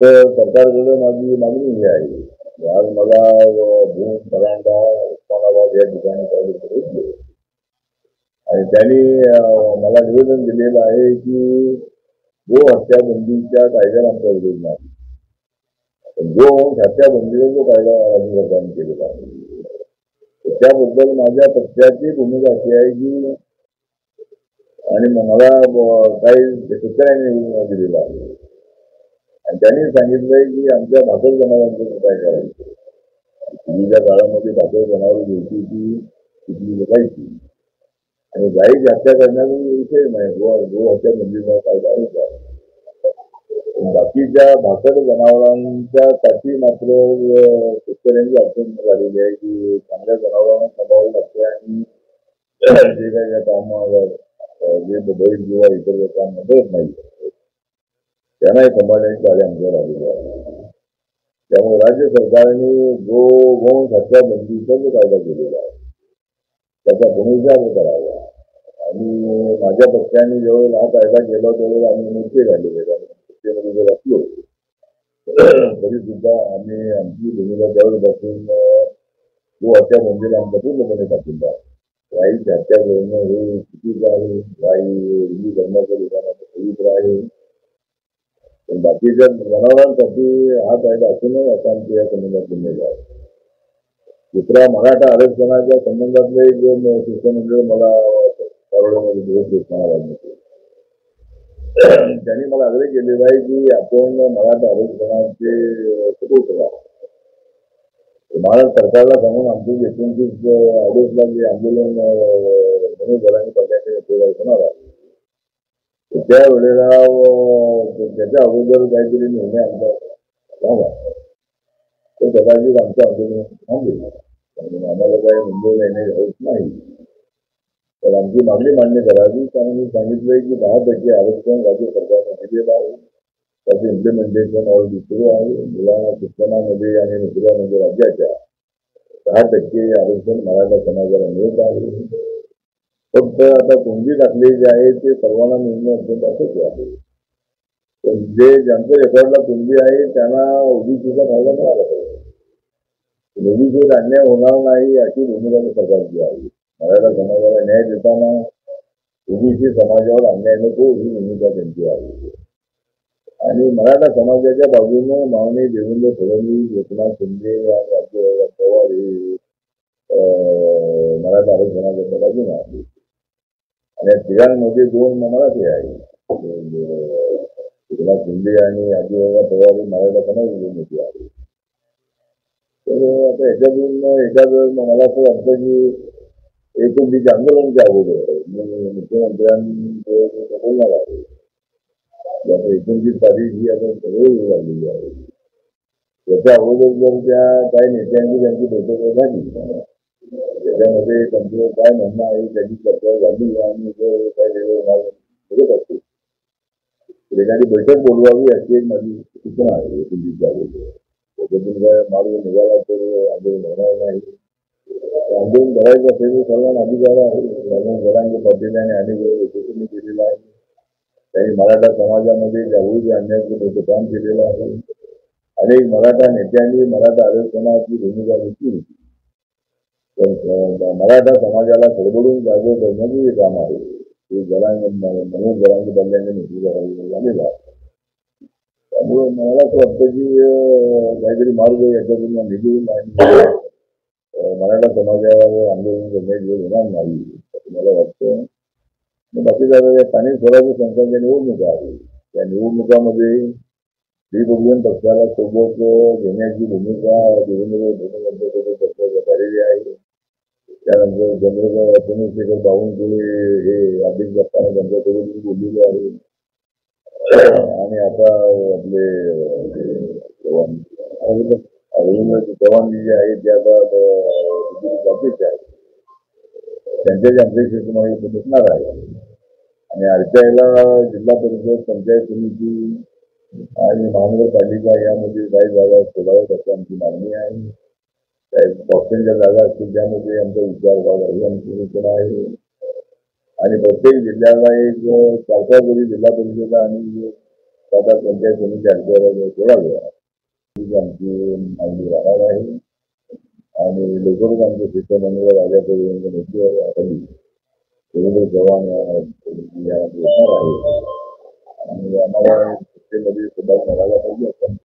तर सरकारकडे माझी मागणी ही आहे, आज मला भूम परांडा उस्मानाबाद या ठिकाणी चालू करून दिले आणि त्यांनी मला निवेदन दिलेलं आहे की गो हत्या बंदीच्या कायद्याला आमचा विरोध नाही. गो हत्या बंदीचा जो कायदा राज्य सरकारने केलेला आहे त्याबद्दल माझ्या पक्षाची भूमिका अशी आहे की, आणि मला काही शेतकऱ्यांनी दिलेला आहे आणि त्यांनी सांगितलंय की आमच्या भाकड जनावरांचं काय करायचं. पूर्वीच्या काळामध्ये भाकड जनावर घ्यायची ती तिथली जगायची आणि गायीची हत्या करण्याचा विषय नाही. गो हत्या बंदीचा कायदा होता. बाकीच्या भाकड जनावरांच्या साठी मात्र शेतकऱ्यांची अडचण झालेली आहे की चांगल्या जनावरांना सांभाळावं लागते आणि जे काही त्या कामाला जे बैल किंवा इतर लोकांना मदत नाही त्यांनाही सांभाळण्याची कार्य आमच्यावर आलेली आहे. त्यामुळे राज्य सरकारने गोवंश हत्या बंदीचा जो कायदा केलेला आहे त्याचा पुनर्विचार करावा आणि माझ्या पक्षाने ज्यावेळेला हा कायदा केला त्यावेळेला आम्ही मोठे झालेले सत्तेमध्ये जर असलो तरी सुद्धा आम्ही आमची भूमिका त्यावेळेपासून गो हत्या बंदीला आमचा पूर्णपणे पाठिंबा आहे. गायीची हत्या करणं हे चुकीचं आहे. गायी हिंदू धर्माच्या लोकांना पवित्र आहे. पण बाकीच्या जनावरांसाठी हा कायदा असू नये असा आमच्या या संबंधात भूमिका आहे. दुसरा मराठा आरक्षणाच्या संबंधातलं एक शिष्टमंडळ मला परवड्यामध्ये दिवस उस्मानाबादमध्ये त्यांनी मला आग्रह केलेला आहे की आपण मराठा आरक्षणाचे सपोर्ट करा. महाराष्ट्र सरकारला सांगून आमचे 29 ऑगस्टला जे आंदोलन मनोज जरांगे पक्षाचे होणार आहे त्यावेळेला त्याच्या अगोदर काहीतरी निर्णय आमचा झाला तर कदाचित आमचं आंदोलन थांबेल. आम्हाला काही मुंबईला येणे होत नाही. तर आमची मागणी मान्य करावी. कारण मी सांगितलंय की 10% आरक्षण राज्य सरकारने दिलेलं आहे. त्याचं इम्प्लिमेंटेशन ऑलरेडी सुरू आहे. मुलांना शिक्षणामध्ये आणि नोकऱ्यामध्ये राज्याच्या 10% आरक्षण मराठा समाजाला मिळत आहे. फक्त आता कुंभी टाकले जे आहे ते सर्वांना मिळणं अत्यंत अशक्य आहे. जे ज्यांचं रेकॉर्डला कुंभी आहे त्यांना ओबीसीचा फायदा मिळाला पाहिजे. ओबीसीवर अन्याय होणार नाही अशी भूमिका सरकारची आहे. मराठा समाजाला न्याय देताना ओबीसी समाजावर अन्याय नको ही भूमिका त्यांची आहे. आणि मराठा समाजाच्या बाजूने माननीय देवेंद्र फडणवीस, एकनाथ शिंदे आणि राज्य पवार हे मराठा आरक्षणाच्या बाजूने आहे आणि या तिघांमध्ये 2 मराठी आहे. एकनाथ शिंदे आणि अजितदादा पवार हे मराठा समाजाची मोठी आहे. तर आता ह्याच्यातून एखादं मला असं वाटतं की एकोणतीसच्या आंदोलनाच्या अगोदर मी मुख्यमंत्र्यांचं बोलणार आहे. आता 29 तारीख ही आता सगळं लागलेली आहे. त्याच्या अगोदर जर त्या काही नेत्यांची त्यांची बैठक झाली त्याच्यामध्ये त्यांचं काय म्हणणं आहे त्याची चर्चा झाली आणि काय वेगळं असते एखादी बैठक बोलवावी अशी एक माझी सूचना आहे 29च्या अगोदर. त्याच्यातून काय मार्ग निघाला तर आंदोलन होणार नाही. आंदोलन करायचं असेल तर सर्वांना अधिकार आहे. मनोज जरांगे पाटील आणि अनेक यशस्वीने केलेला आहे. त्यांनी मराठा समाजामध्ये जागृती आणण्याचं मोठं काम केलेलं आहे. अनेक मराठा नेत्यांनी मराठा आरक्षणाची भूमिका घेतली होती. तर मराठा समाजाला खडबडून जागे करण्याचं हे काम आहे. ते मनोज जरांगे पाटलांच्या नेतृत्वाखाली झालेलं आहे. त्यामुळे मला असं वाटतं की काहीतरी मार्ग याच्यातून निघून आणि मराठा समाजावर आंदोलन करण्याची वेळ होणार नाही असं मला वाटतं. बाकी या स्थानिक स्वराज्य संस्थांच्या निवडणुका आहे. त्या निवडणुकामध्ये रिपब्लिकन पक्षाला सोबत घेण्याची भूमिका देवेंद्र फडणवीस पक्षाच्या झालेली आहे. त्यानंतर चंद्रशेखर बावनकुळे हे अध्यक्ष असताना त्यांच्यासोबत बोललेलो आहे. आणि आता आपले रवींद्र चव्हाणजी जे आहेत ते आता अध्यक्ष आहेत. त्यांच्याही अध्यक्ष बसणार आहे. आणि आरटीआयला जिल्हा परिषद, पंचायत समिती आणि महानगरपालिका यामध्ये काही जागा सोडाव्यात अशी आमची मागणी आहे. काही पक्षांच्या जागा असतील त्यामध्ये आमचा विचार व्हावा ही आमची सूचना आहे. आणि प्रत्येक जिल्ह्याला एक 4-4 जरी जिल्हा परिषद आणि आता पंचायत समिती अडचण सोडावे आमची मागणी राहणार आहे आणि लवकरच आमचं शिष्टमंडळ राजापर्यंत नेतृत्वाखाली देवेंद्र चव्हाण येणार आहे आणि आम्हाला सत्तेमध्ये सुद्धा करायला पाहिजे